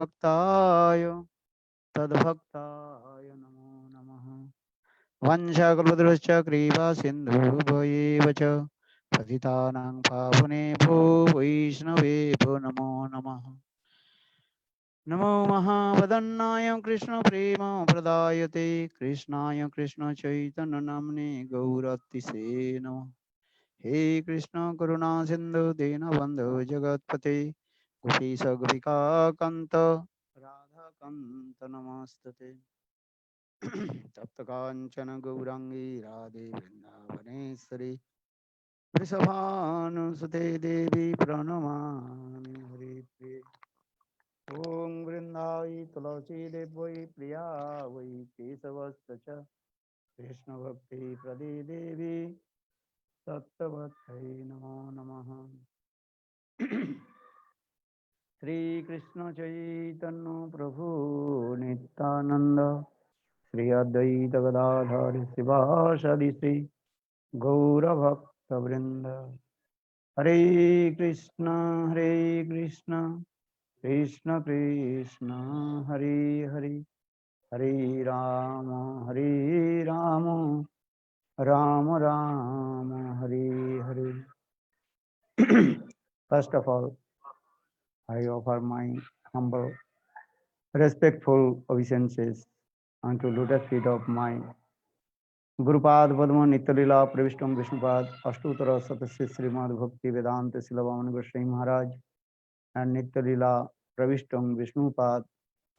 भक्ताय तद्भक्ताय नमो नमः। वंशाकल्पतरुश्च क्रीवा सिन्धुभयेव च पतितानां पावनेभ्यो वैष्णवेभ्यो नमो नमः। नमो महावदन्नाय कृष्णप्रेम प्रदायते कृष्णाय कृष्णचैतन्यनाम्ने गौरतिसे नमः। हे कृष्ण करुणा सिंधु दीनबंधु जगत्पते गोपीश गोपिका कांत राधा कांत नमस्तुते। तप्त कांचन गौरांगी राधे वृंदावनेश्वरी वृषभानुसुते देवी प्रणमामि हरिप्रिये। ॐ वृंदावै तुलसी देवै प्रिया वै केशवस्य च कृष्ण भक्ति प्रदे देवी तत्वत्यै नमो नमः। श्री कृष्ण चैतन्य प्रभु नित्यानंद श्री अद्वैत गदाधर शिवासादि श्री गौरभक्त वृंद। हरे Krishna Krishna Krishna Hare Hare Hare Ram Ram Ram Ram Hare Hare. First of all, I offer my humble, respectful obeisances unto lotus feet of my Gurupad Padma Nityalila Pravishtam Vishnupad Ashtutara Satasya Srimad Bhakti Vedanta Silavan Goswami Maharaj and Nityalila Pravishtam Vishnupad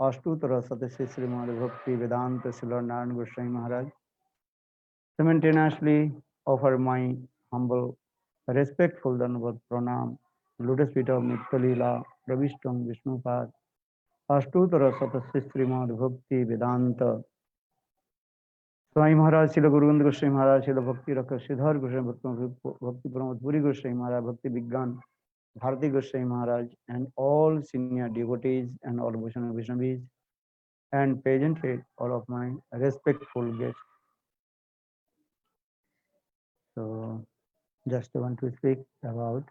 Ashtutara Satasya Srimad Bhakti Vedanta Silavan Goswami Maharaj. Simultaneously offer my humble, respectful Dandavat Pranam lotus feet of Nityalila Pravishtam Vishnupad Ashtutara Satasya Srimad Bhakti Vedanta Swami Maharaj शिल गुरु गोविंद गोस्वामी महाराज शिल भक्ति रख श्रीधर गोस्वामी भक्ति प्रमोद पुरी गोस्वामी महाराज भक्ति विज्ञान भारती गोस्वामी महाराज and all senior devotees and all Vaishnavis and presently all of my respectful guests. So just want to speak about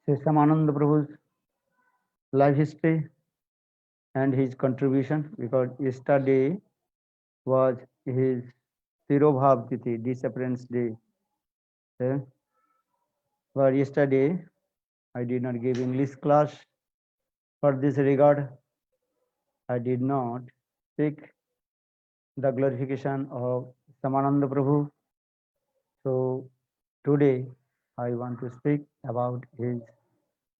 Sri Samananda Prabhu's life history and his contribution because yesterday was his Tirobhav Tithi, disappearance day. But yesterday I did not give English class. For this regard, I did not seek the glorification of Samananda Prabhu. So today I want to speak about his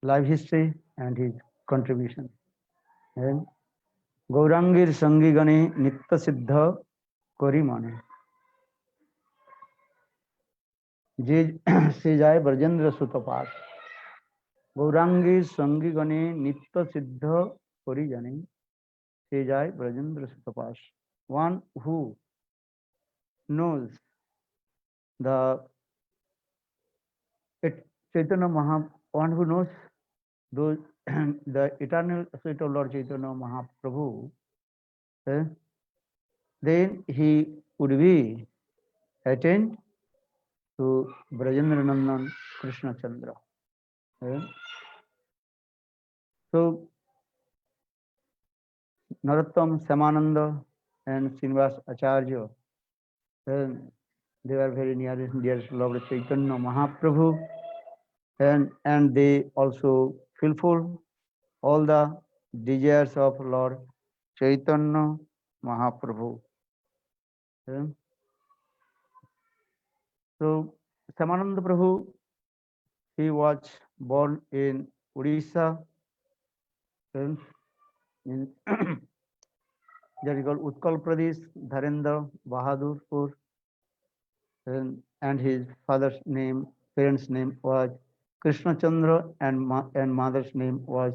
life history and his contribution. And Gaurangir Sangi Gane Nitta Siddha Kori Mane. Se jai Brajendra Sutapat. Gaurangir Sangi Gane Nitta Siddha Kori Jane. Se jai Brajendra Sutapas. One who knows the Chaitanya Maha, one who knows those the eternal state of Lord Chaitanya Mahaprabhu, then he would be attained to Brajendra Nandan Krishna Chandra. So Narottam Samananda and Srinivas Acharya, they were very near to Lord Chaitanya Mahaprabhu, and they also fulfill all the desires of Lord Chaitanya Mahaprabhu. So Samananda Prabhu, he was born in Odisha, in that is called Utkal Pradesh, Dharendra Bahadurpur, and his father's name, parents' name was Krishna Chandra, and mother's name was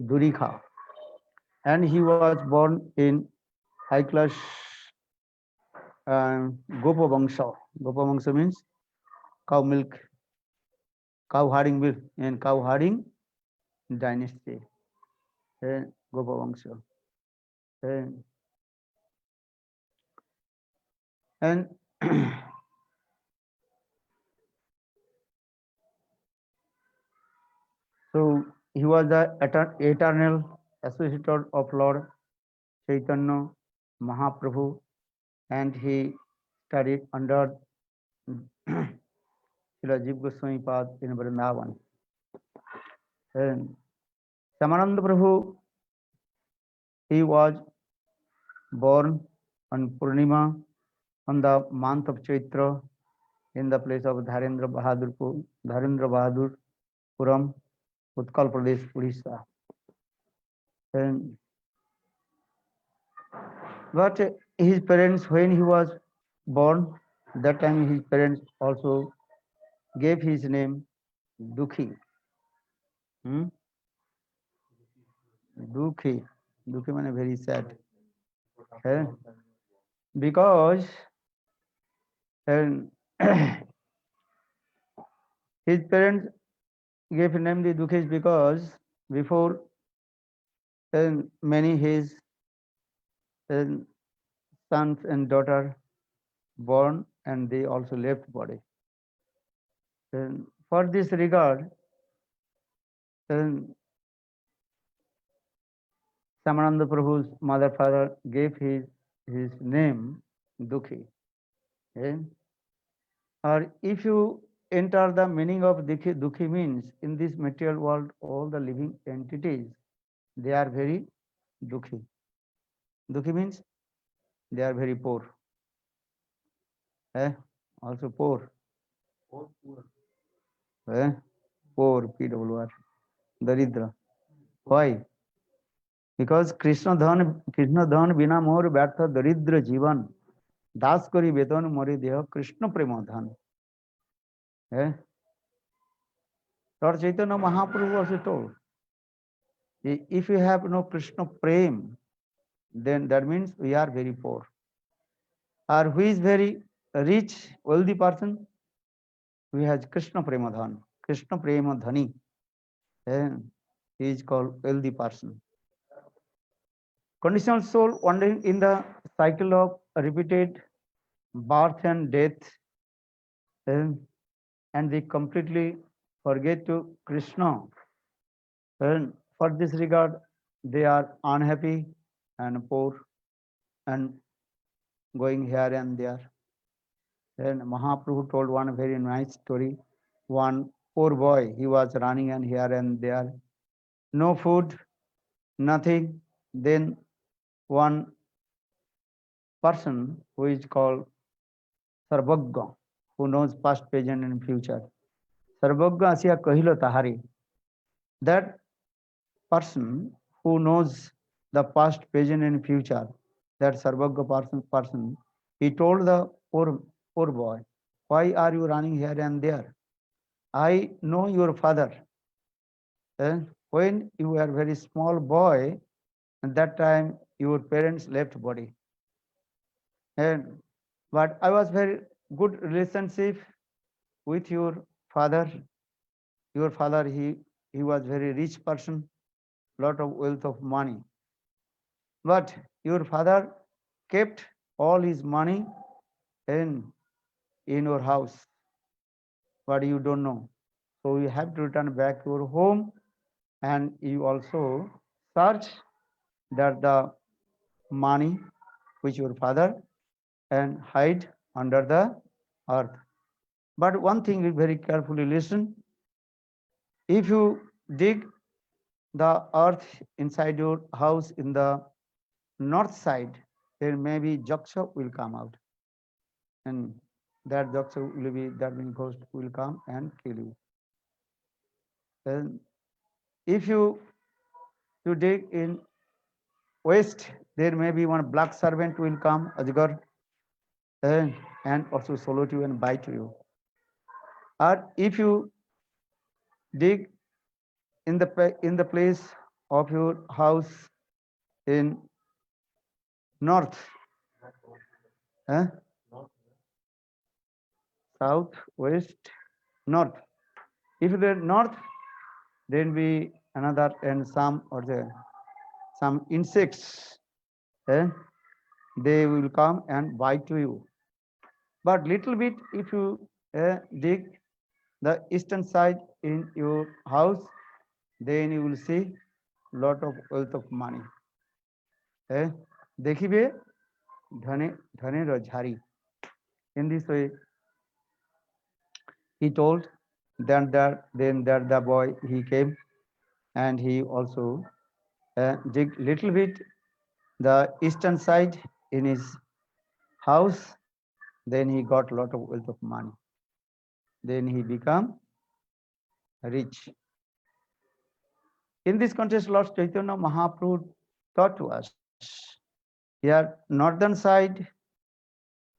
Durikha. And he was born in high class Gopa Vangsha. Gopa Vangsha means cow milk, cow herding milk, and cow herding dynasty. Gopa Vangsha. And so he was the eternal associate of Lord Chaitanya Mahaprabhu, and he studied under Srila Jiva Goswami Pad in Vrindavan. And Samananda Prabhu, he was born on Purnima on the month of Chaitra in the place of Dharendra Bahadur Puram, Utkal Pradesh, Odisha. And but his parents, when he was born, that time his parents also gave his name Dukhi. Dukhi. Dukhi means very sad. Because and his parents gave name the Dukhi because before many his sons and daughter born and they also left body. And for this regard, Samananda Prabhu's mother father gave his name Dukhi. Or if you enter the meaning of Dukhi means in this material world, all the living entities, they are very Dukhi. Dukhi means they are very poor. Also poor. Poor, PWR. Daridra. Why? Because Krishna dhan bina mor ব্যর্থ daridra জীবন দাস করি বেতন মরি দেহ কৃষ্ণ প্রেম ধন. Lord Chaitanya Mahaprabhu also told, if you have no Krishna prem, then that means we are very poor. Or who is very rich, wealthy person, who has Krishna prema dhan, Krishna prema dhani, he is called wealthy person. Conditional soul wandering in the cycle of repeated birth and death, and they completely forget to Krishna. And for this regard, they are unhappy and poor and going here and there. Then Mahaprabhu told one very nice story. One poor boy, he was running and here and there, no food, nothing. Then one person who is called Sarvagya, who knows past, present and future. Sarvagya Asya Kahilo Tahari. That person who knows the past, present and future, that Sarvagya person, he told the poor boy, why are you running here and there? I know your father. When you were a very small boy, at that time your parents left body. But I was very good relationship with your father. Your father, he was very rich person, lot of wealth of money. But your father kept all his money in your house. But you don't know. So you have to return back to your home, and you also search that the money which your father and hide under the earth. But one thing you very carefully listen. If you dig the earth inside your house in the north side, there maybe Jaksha will come out. And that Jaksha will be, that means ghost will come and kill you. And if you dig in west, there may be one black serpent will come, Ajgar, and also swallow you and bite you. Or if you dig in the place of your house in north, south, west, north. If the north, then be another and some insects, they will come and bite you. But little bit, if you dig the eastern side in your house, then you will see lot of wealth of money. Dekhibe dhane dhane rajhari. In this way, he told. Then that the boy he came, and he also dig little bit the eastern side in his house. Then he got lot of wealth of money. Then he become rich. In this context, Lord Chaitanya Mahaprabhu taught to us here northern side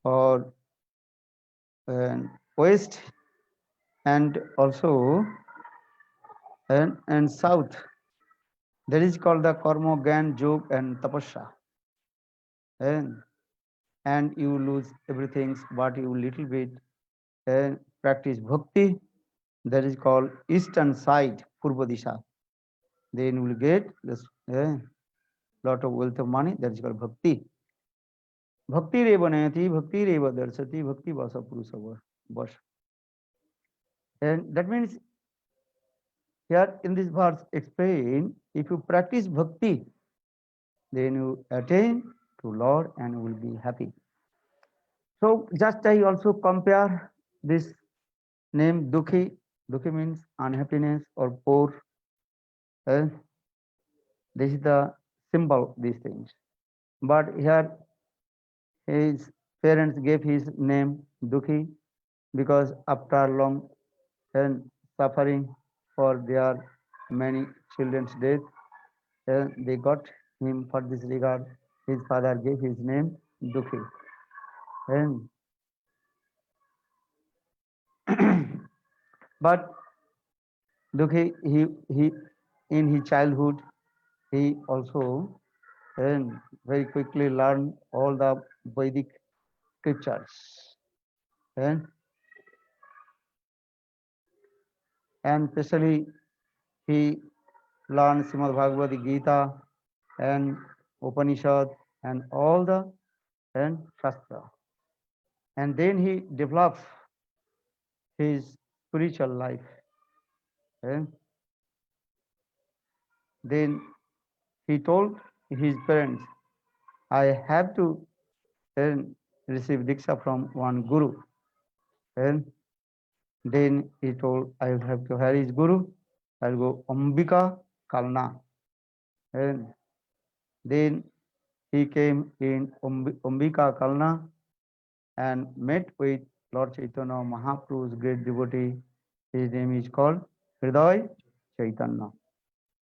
or west and also and south. That is called the karma, gyan, yog, and tapasya. And you lose everything, but you little bit practice bhakti. That is called eastern side, purva disha. Then you will get this lot of wealth of money. That is called bhakti. Bhakti reva nayati, bhakti reva darsati, bhakti vasa purusa vas. And that means here in this verse explain, if you practice bhakti, then you attain to Lord and you will be happy. So just I also compare this name Dukhi. Dukhi means unhappiness or poor. This is the symbol, these things. But here his parents gave his name Dukhi because after long suffering for their many children's death, they got him for this regard. His father gave his name Dukhi. And but Dukhi, he in his childhood, he also very quickly learned all the Vedic scriptures. And, and especially he learned Srimad Bhagavad Gita and Upanishad and all the Shastra. And then he developed his spiritual life. And then he told his parents, I have to receive Diksha from one Guru. And then he told, I will have to hire his Guru. I'll go Ambika Kalna. And then he came in Ambika Kalna and met with Lord Chaitanya Mahaprabhu's great devotee. His name is called Hriday Chaitanya.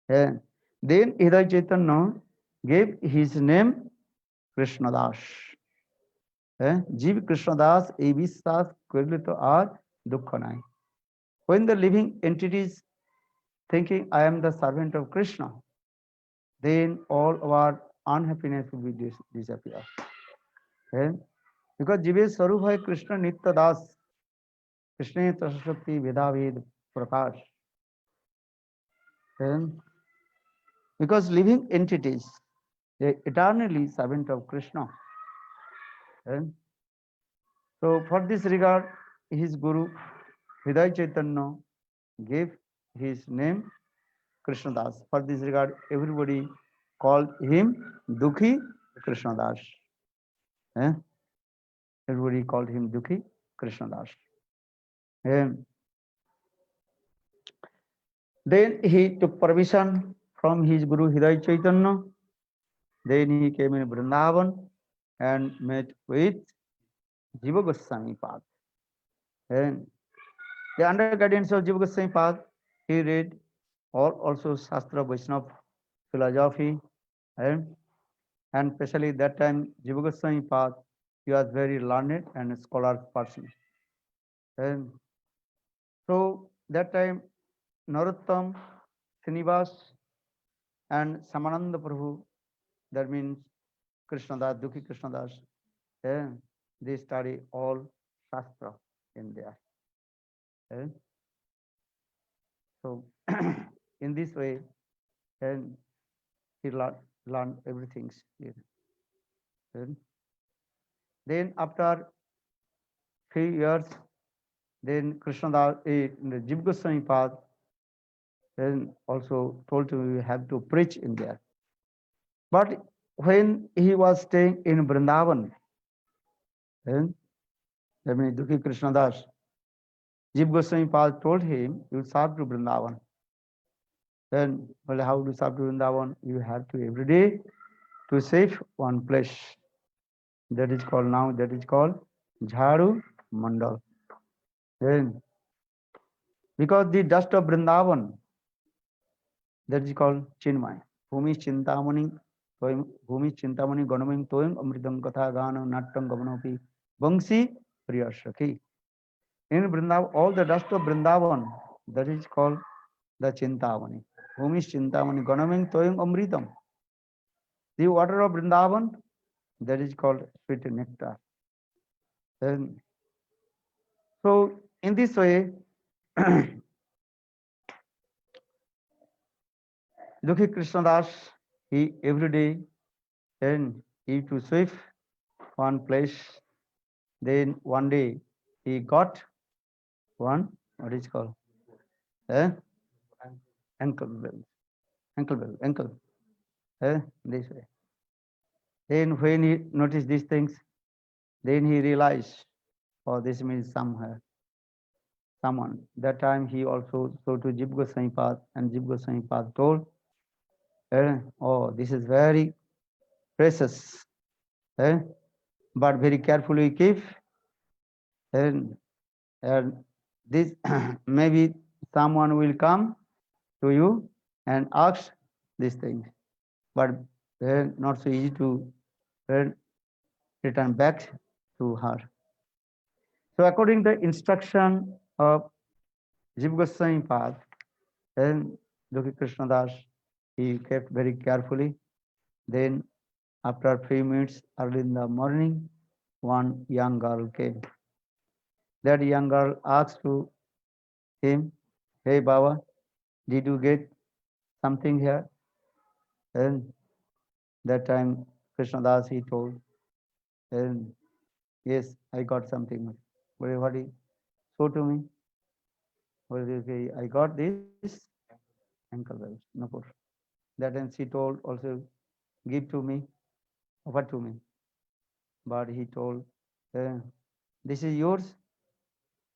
And then Hriday Chaitanya gave his name Krishnadas. জীব কৃষ্ণদাস এই বিশ্বাস করলে তো আর দুঃখ নাই. When the living entities thinking I am the servant of Krishna, then all our unhappiness will be disappear. Because জীবের স্বরূপ হয় কৃষ্ণ নিত্য দাস, কৃষ্ণের তশক্তি ভেদাভেদ প্রকাশ. Because living entities, they eternally servant of Krishna. So for this regard, his Guru Hriday Chaitanya gave his name Krishnadas. For this regard, everybody called him Dukhi Krishnadas. Everybody called him Dukhi Krishnadas. Then he took permission from his Guru Hriday Chaitanya. Then he came in Vrindavan and met with Jiva Goswami Pad. And the under guidance of Jiva Goswami Pad, he read all also Shastra Vaishnava philosophy, and especially that time Jiva Goswami Pad, he was very learned and a scholar person. And so that time Narottam, Srinivas and Samananda Prabhu, that means Krishnadas, Dukhi Krishnadas, they study all Shastra in there. So in this way, he learned everything here. Then after 3 years, then Krishnadas, Jiva Goswami Pad, Then also told to you have to preach in there. But when he was staying in Vrindavan, then that means Dukhi Krishnadas, Jiv Goswami Pal told him, you serve to Vrindavan. Then, well, how to serve to Vrindavan? You have to every day to save one place. That is called now, that is called Jharu Mandal. Then, because the dust of Vrindavan, that is called Chinmay. Bhumi Chintamani, Bhumi Chintamani Ganaming Toim Amritam Katha Gana Nattam Gamanopi Bangsi Priya Shakhi. In Vrindavan, all the dust of Vrindavan, that is called the Chintamani. Bhumi Chintamani Ganaming Toim Amritam. The water of Vrindavan, that is called sweet nectar. Then, so in this way, Dukhi Krishnadas, he every day then he to sweep one place. Then one day he got one, what is called? Eh? Ankle bell. Ankle bell. Ankle. This way. Then when he noticed these things, then he realized, oh, this means someone. That time he also so to Jiv Goswami Pad, and Jiv Goswami Pad told, oh, this is very precious. But very carefully keep. And this maybe someone will come to you and ask these things, but not so easy to return back to her. So according to the instruction of Jiv Goswami Pad, then Dukhi Krishnadas, he kept very carefully. Then after a few minutes early in the morning, one young girl came. That young girl asked to him, hey Baba, did you get something here? And that time Krishnadas he told, and yes, I got something. What he show to me? What is it? I got this ankle bells, Napur. That time she told also give to me, offer to me. But he told, this is yours.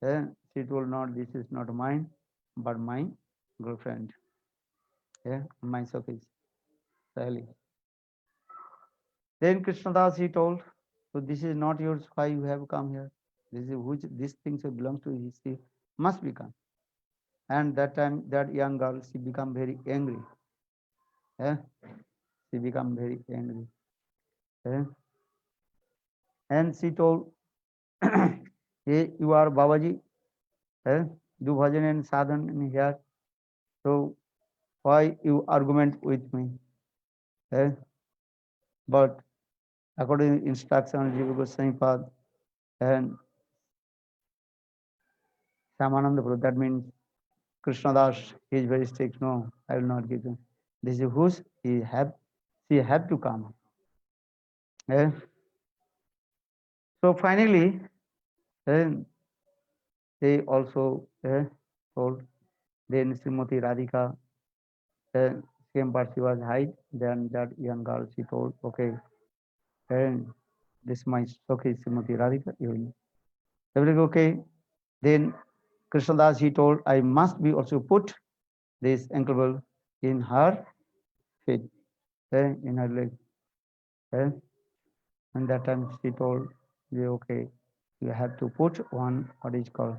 She told not, this is not mine, but my girlfriend. My Sophie, Sally. Then Krishnadas he told, so this is not yours, why you have come here? This is which this thing belongs to his, she must become. And that time that young girl, she become very angry. She become very angry. And she told, hey, you are Babaji, do bhajan and sadhan in here. So why you argument with me? But according to instruction of Jiva Goswami Pad and Shyamananda Prabhu, that means Krishnadas, he is very strict. No, I will not give him. This is whose she have to come. So finally, they also told. Then Srimati Radhika came, but she was high. Then that young girl, she told, okay, this is my okay, Srimati Radhika. Everything okay. Then Krishnadas, he told, I must be also put this ankle bell in her feet, in her leg. And that time she told, okay, you have to put one, what is called,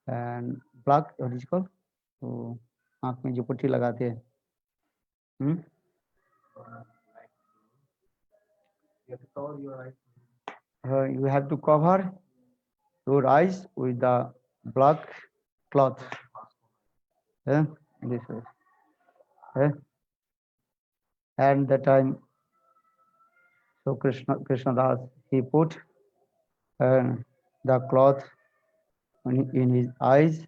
and plug, what is called, तो आँख में जो पट्टी लगाते हैं, you have to cover your eyes with the black cloth. This way. And that time, so Krishnadas, he put the cloth in his eyes.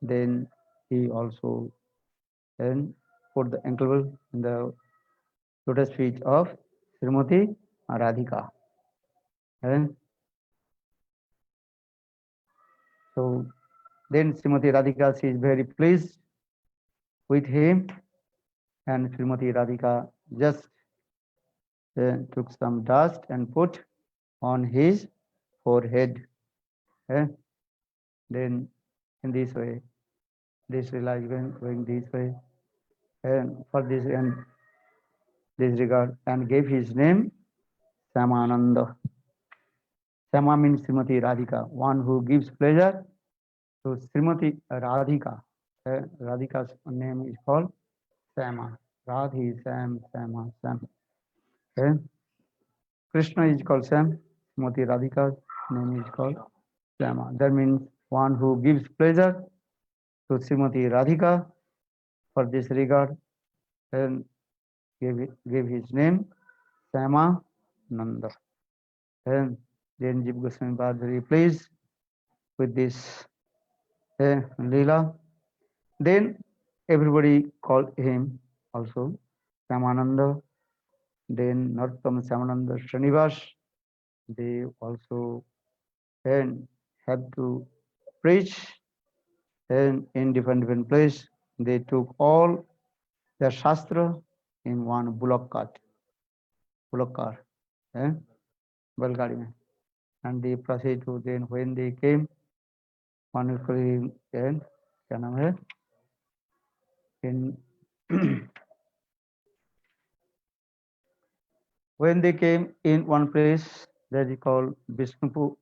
Then he also then put the ankle bell in the lotus feet of Srimati Radhika. So then Srimati Radhika, she is very pleased with him, and Srimati Radhika just took some dust and put on his forehead. eh. Then in this way, this Leela is going this way, and for this and this regard, and gave his name Samananda. Sama means Srimati Radhika, one who gives pleasure to Srimati Radhika. Radhika's name is called Sama. Radhi, Sam, Sama, Sam. Okay? Krishna is called Sam. Srimati Radhika's name is called Sama. That means one who gives pleasure to Srimati Radhika. For this regard, and gave his name Sama Nanda. And then Jiv Goswami was very pleased with this Leela. Then everybody called him also Samananda. Then Narottam Samananda Srinivas, they also and have to preach and in different place. They took all the Shastra in one bullock cart, बैलगाड़ी में, and they proceed to then when they came wonderfully and क्या नाम है in when they came in one place that is called Vishnupur,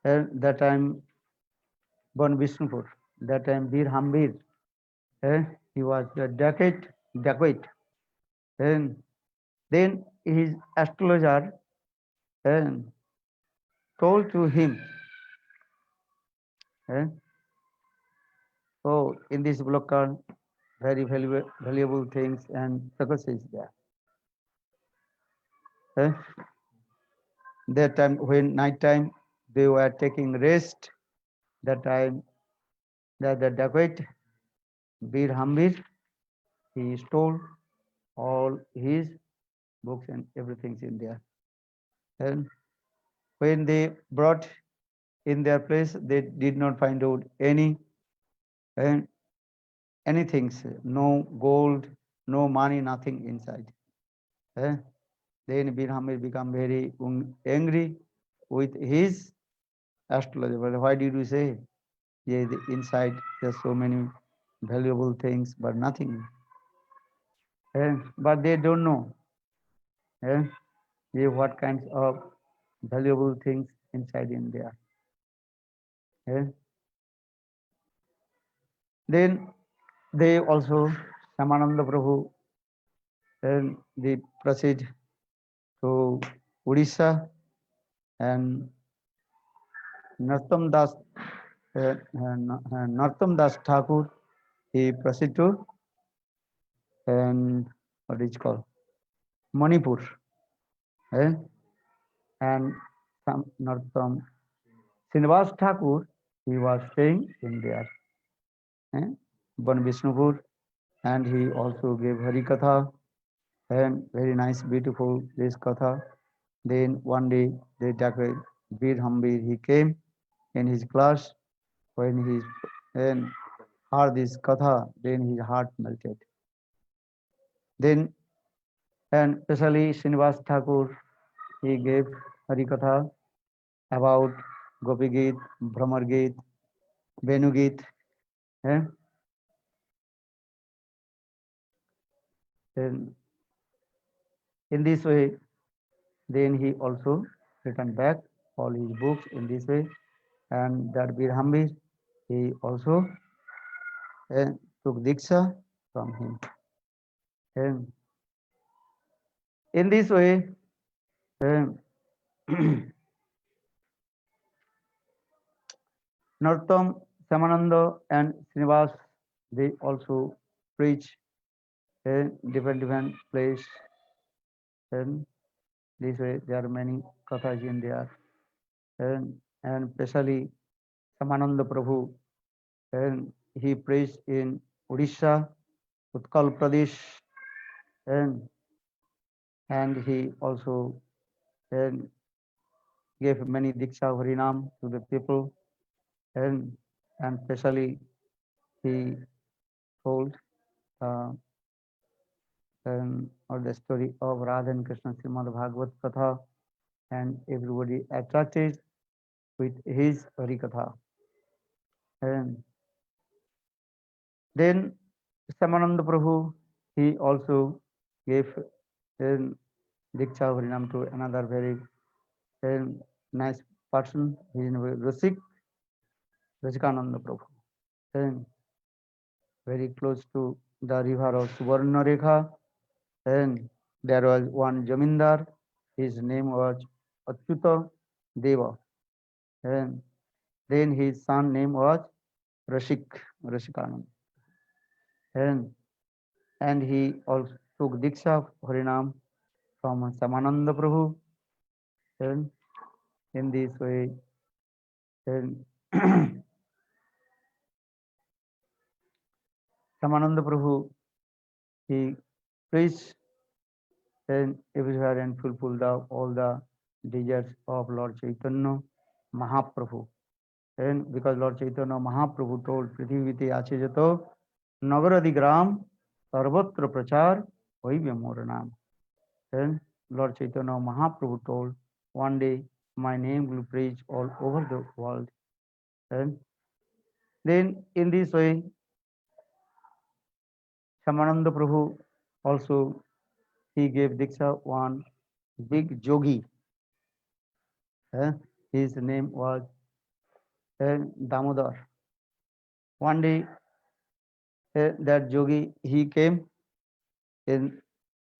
and that time born Vishnupur, that time Bir Hambir, he was a dacoit, and then his astrologer told to him, oh, in this block are very valuable things and success is there. That time when night time they were taking rest, that time that the dacoit Bir Hambir, he stole all his books and everything's in there. And when they brought in their place, they did not find out anything, no gold, no money, nothing inside. Then Bir Hamir become very angry with his astrologer. But why did you say? Yeah, inside there's so many valuable things, but nothing. But they don't know what kinds of valuable things inside in there. Then they also, Samananda Prabhu, then they proceed to Odisha, and Narottam Das Thakur, he proceed to and what is called Manipur, and Narottam Srinivas Thakur, he was staying in there, Ban Vishnupur, and he also gave Harikatha, and very nice, beautiful this Katha. Then one day, the Bir Hambir, he came in his class. When he heard this Katha, then his heart melted. Then, and especially Srinivas Thakur, he gave Harikatha about Gopi Geet, Brahmar Geet, Venu Geet. Then in this way, then he also returned back all his books in this way, and that Bir Hambir, he also took Diksha from him. And in this way, Narottam, Samananda, and Srinivas, they also preach in different place. And this way, there are many kathas in there. And especially Samananda Prabhu, and he preached in Odisha, Utkal Pradesh, and he also gave many Diksha Harinam to the people, and especially he told uh, or the story of Radha and Krishna Srimad Bhagavad Katha, and everybody attracted with his Harikatha. And then Samananda Prabhu, he also gave Diksha Harinam to another very nice person. He is Rasikananda Prabhu. And very close to the river of Suvarna Rekha. And there was one Jamindar. His name was Achyuta Deva. And then his son name was Rasikanand. And he also took Diksha Harinam from Samananda Prabhu. And in this way, then Samananda Prabhu, he preached and everywhere and fulfilled all the desires of Lord Chaitanya Mahaprabhu. And because Lord Chaitanya Mahaprabhu told Prithivite Achejato Nagaradi Gram Sarvatra Prachar Vaivyamoranam. And Lord Chaitanya Mahaprabhu told, one day my name will preach all over the world. And then in this way, Samananda Prabhu also he gave Diksha one big yogi. His name was Damodar. One day that yogi he came in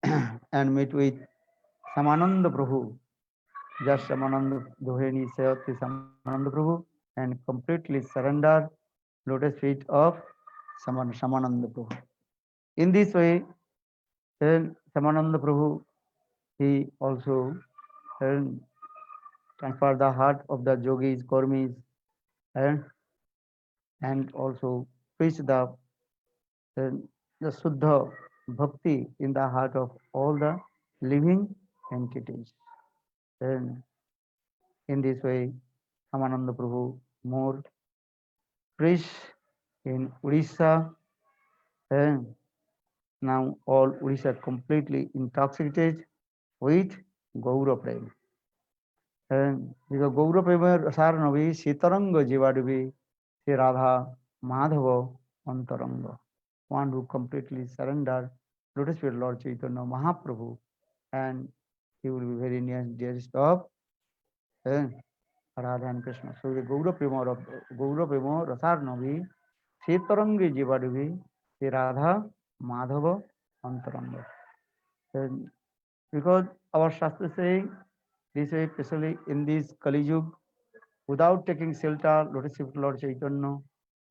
and met with Samananda Prabhu. Just Samananda Doheni said to Samananda Prabhu and completely surrendered lotus feet of Samananda Prabhu. In this way, Samananda Prabhu he also transferred the heart of the yogis, karmis, and also preached the Suddha Bhakti in the heart of all the living entities. And in this way, Samananda Prabhu more preached in Odisha, and now all Odisha completely intoxicated with Gaura Prema. And because Gaura Prema Rasaranavi Sitaranga Jivaduvi Sri Radha Madhava Antaranga. One who completely surrendered lotus feet Lord Chaitanya Mahaprabhu, and he will be very near dearest of Radha and Krishna. So the Gaura Prema Rasarnavi Sitarangi Jivaduvi Sri Radha Madhava Antaranga. And because our Shastra saying this way, especially in this Kali Yuga, without taking shelter, lotus feet Lord Chaitanya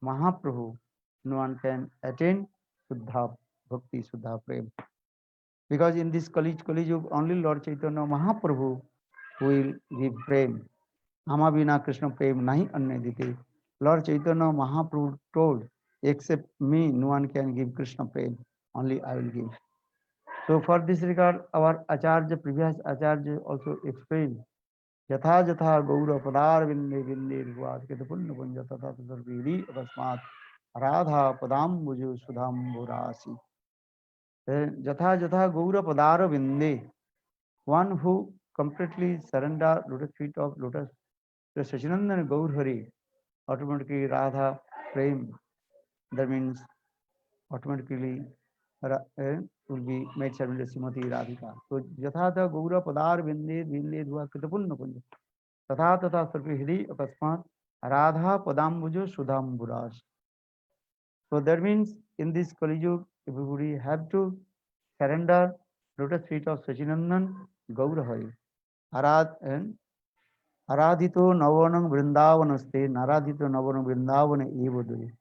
Mahaprabhu, no one can attain Suddha Bhakti, Suddha Prem. Because in this Kali Yuga, only Lord Chaitanya Mahaprabhu will give Prem. Ama bina Krishna Prem nahi anne dite. Lord Chaitanya Mahaprabhu told, except me, no one can give Krishna Prem. Only I will give. So for this regard, our Acharya, previous Acharya also explained, Yatha Jatha Gaura Padar Vinde Vinde Ruvad Ketapunna Punja Tata Tatarviri Akasmat Radha Padam Buju Sudham Burasi. Jatha Jatha Gaura Padara Vinde, one who completely surrender lotus feet of lotus to Sachinandan Gaur Hari, automatically Radha Prem, that means automatically will be made servant to Srimati Radhika. So Jatha Jatha Gaura Padar Vinde Vinde Ruvad Ketapunna Punja Tata Tata Sarvihri Akasmat Radha Padam Buju Sudham Burasi. So that means in this Kali Yuga, everybody have to surrender lotus feet of Sachinandan Gaura Hari. Aradhito Navanam Vrindavanaste, Naradhito Navanam Vrindavana Evaduri.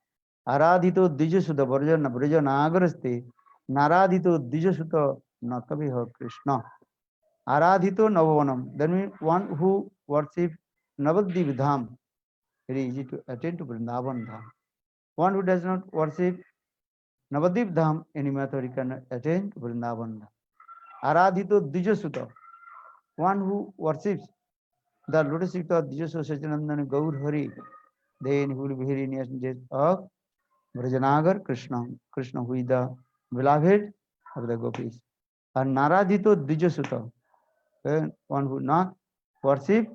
Aradhito Dijasuta Varjana Braja Nagaraste, Naradhito Dijasuta Nataviha Krishna. Aradhito Navanam, that means one who worships Navadip Dham, very easy to attain to Vrindavan Dham. One who does not worship Navadip Dham, any method he can attain to Vrindavan Dham. Aradhito Dijasuta, one who worships the lotus feet of Dijasuta Sachinandan Gaur Hari, then he will be very near of Vrajanagar Krishna, Krishna who is the beloved of the gopis. And Naradito Dijasuta, one who not worship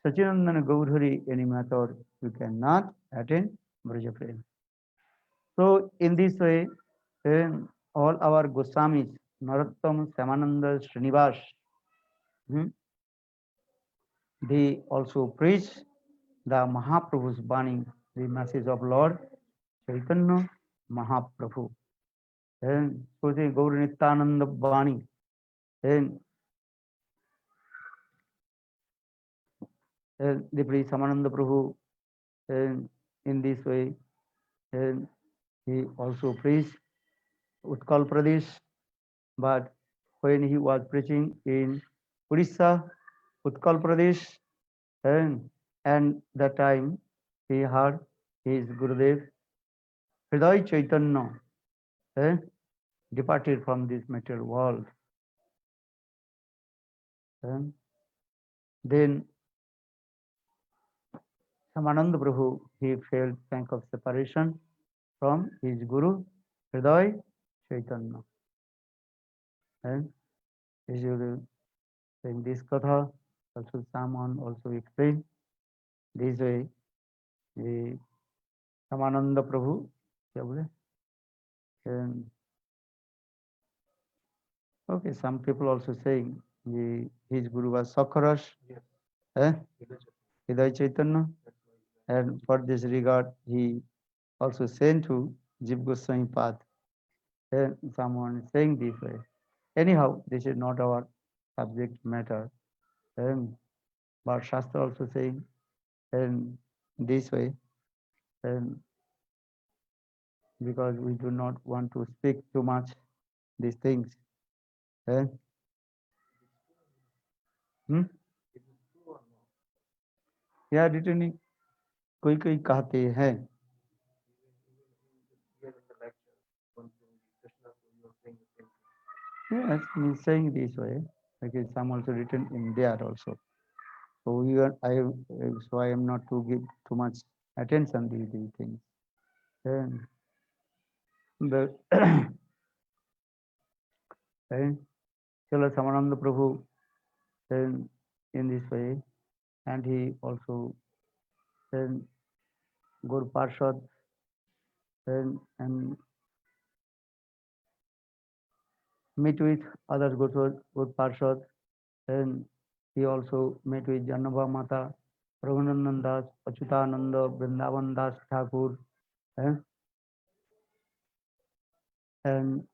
Sachinandana Gaudhari any method, you cannot attain Braja Prem. So in this way, all our Goswamis, Narottam, Samananda, Srinivas, they also preach the Mahaprabhu's Bani, the message of Lord Chaitanya Mahaprabhu. And so the Gaur Nityananda Bani, and they preach Samananda Prabhu, and in this way, and he also preached Utkal Pradesh, but when he was preaching in Orissa, Utkal Pradesh, and that time he heard his Gurudev Hriday Chaitanya departed from this material world. Then Samananda Prabhu, he felt pang of separation from his Guru Hriday Chaitanya. And as you in this Katha, also Saman also explained this way, the Samananda Prabhu, and okay, some people also saying his Guru was Sakharas, Hriday Chaitanya, and for this regard, he also sent to Jiv Goswami path. And someone is saying this way. Anyhow, this is not our subject matter. But Shastra also saying this way, and because we do not want to speak too much these things. या returning कोई कोई कहते हैं yes, he's saying this way. Okay, some also written in there also. So I am not to give too much attention to these things. And the Srila Samananda Prabhu in this way, and he also Guru Parshad and meet with other Guru Parshad, and he also met with Jannava Mata, Raghunanan Das, Achyutananda, Vrindavan Das Thakur, and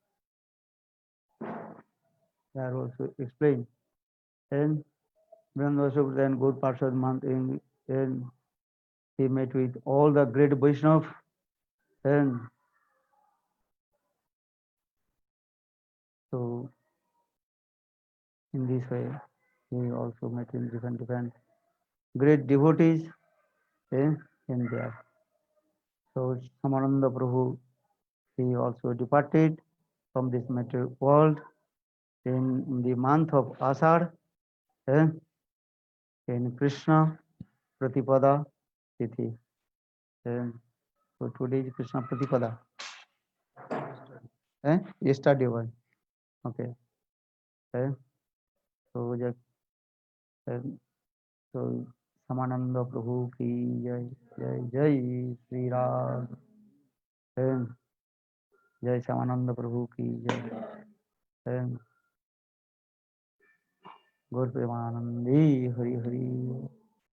they are also explained. And then Guru Parshad month, and he met with all the great Vaishnava, and so in this way, he also met in different great devotees in there. So Samananda Prabhu, he also departed from this material world in the month of Asar, in Krishna Pratipada Tithi. So today is Krishna Pratipada. Yesterday one. Okay. So just so Samananda Prabhu ki jai, jai jai Sri Ram. Jai Samananda Prabhu ki jai. Gaur Premanandi Hari Hari.